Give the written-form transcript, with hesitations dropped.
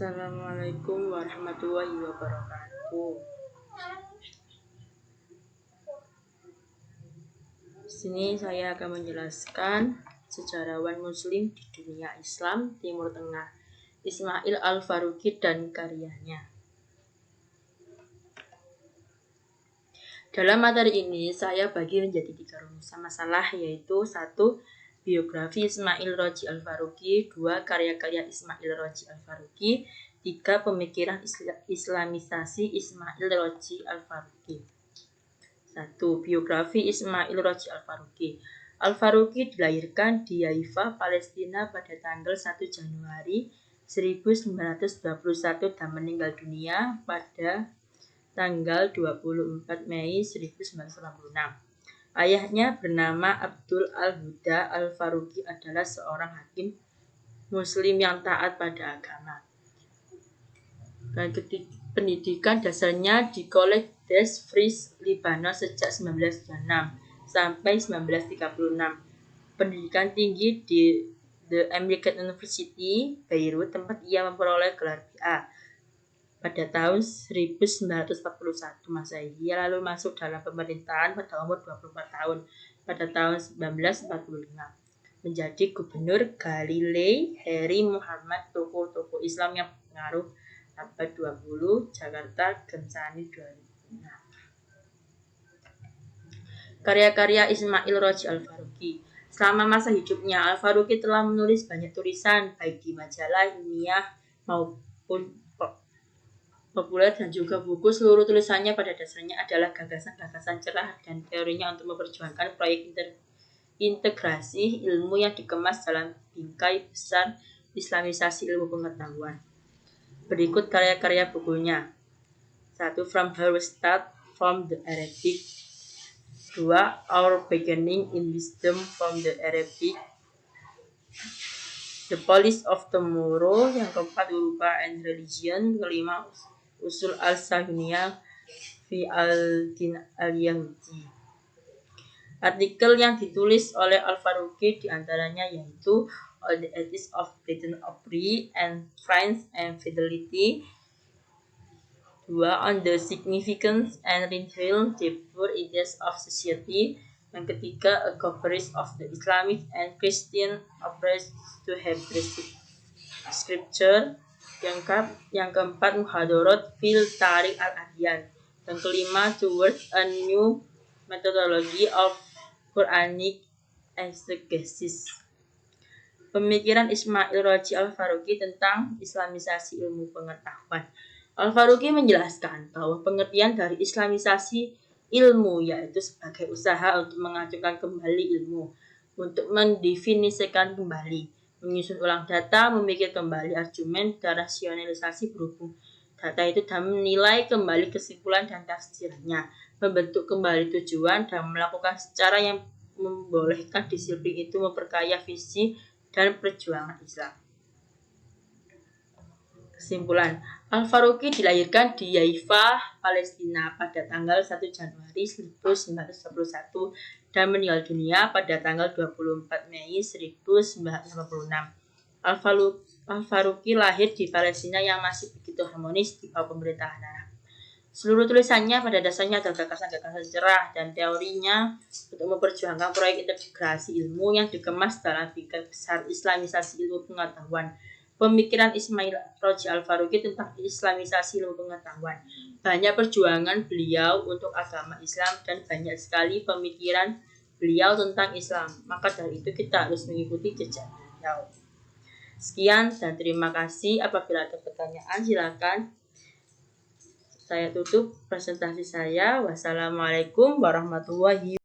Assalamualaikum warahmatullahi wabarakatuh. Di sini saya akan menjelaskan sejarawan Muslim di dunia Islam Timur Tengah, Ismail Al-Faruqi dan karyanya. Dalam materi ini saya bagi menjadi 3 rumusan masalah, yaitu 1. Biografi Ismail Roji Al-Faruqi, 2. Karya-karya Ismail Roji Al-Faruqi, 3. Pemikiran Islamisasi Ismail Roji Al-Faruqi. 1. Biografi Ismail Roji Al-Faruqi. Al-Faruqi dilahirkan di Haifa, Palestina pada tanggal 1 Januari 1921 dan meninggal dunia pada tanggal 24 Mei 1986. Ayahnya bernama Abdul Al-Huda Al-Faruqi adalah seorang hakim Muslim yang taat pada agama. Dan pendidikan dasarnya di College des Frères Libanon sejak 1926 sampai 1936. Pendidikan tinggi di The American University, Beirut, tempat ia memperoleh gelar BA pada tahun 1941 Masehi. Ia lalu masuk dalam pemerintahan pada umur 24 tahun pada tahun 1945. Menjadi gubernur Galilei Heri Muhammad, tokoh-tokoh Islam yang berpengaruh abad 20, Jakarta, Gensani 2006. Karya-karya Ismail Roji Al-Faruqi. Selama masa hidupnya, Al-Faruqi telah menulis banyak tulisan baik di majalah ilmiah maupun populer dan juga buku. Seluruh tulisannya pada dasarnya adalah gagasan-gagasan cerah dan teorinya untuk memperjuangkan proyek integrasi ilmu yang dikemas dalam bingkai besar Islamisasi ilmu pengetahuan. Berikut karya-karya bukunya. 1. From Her Start, from the Arabic. 2. Our Beginning in Wisdom, from the Arabic. The Police of Tomorrow. Yang keempat, Urban and Religion. Kelima, Usul al-Sahuniyah fi al-Din al-Yahudi. Artikel yang ditulis oleh Al-Faruqi diantaranya yaitu On the Ethics of Britain of Free and France and Fidelity. 2. On the Significance and Renewal the Four Ideas of Society. Yang ketiga, A Coverage of the Islamic and Christian Approach to Hebrew Scripture. Yang keempat, Muhadarat fil Tarikh al-Adyan. Yang kelima, Towards a New Methodology of Quranic Exegesis. Pemikiran Ismail Roji Al-Faruqi tentang Islamisasi ilmu pengetahuan. Al-Faruqi menjelaskan bahwa pengertian dari Islamisasi ilmu yaitu sebagai usaha untuk mengajukan kembali ilmu, untuk mendefinisikan kembali, menyusun ulang data, memikir kembali argumen, dan rasionalisasi berhubung data itu dan menilai kembali kesimpulan dan tafsirnya, membentuk kembali tujuan, dan melakukan secara yang membolehkan disiplin itu memperkaya visi dan perjuangan Islam. Kesimpulan, Al-Faruqi dilahirkan di Haifa, Palestina pada tanggal 1 Januari 1921 dan meninggal dunia pada tanggal 24 Mei 1986. Al-Faruqi lahir di Palestina yang masih begitu harmonis di bawah pemerintahan Arab. Seluruh tulisannya pada dasarnya adalah gagasan-gagasan cerah dan teorinya untuk memperjuangkan proyek integrasi ilmu yang dikemas dalam bingkai besar Islamisasi ilmu pengetahuan. Pemikiran Ismail Roji Al-Faruqi tentang Islamisasi ilmu pengetahuan. Banyak perjuangan beliau untuk agama Islam dan banyak sekali pemikiran beliau tentang Islam. Maka dari itu kita harus mengikuti jejak beliau. Sekian dan terima kasih. Apabila ada pertanyaan silakan. Saya tutup presentasi saya. Wassalamualaikum warahmatullahi wabarakatuh.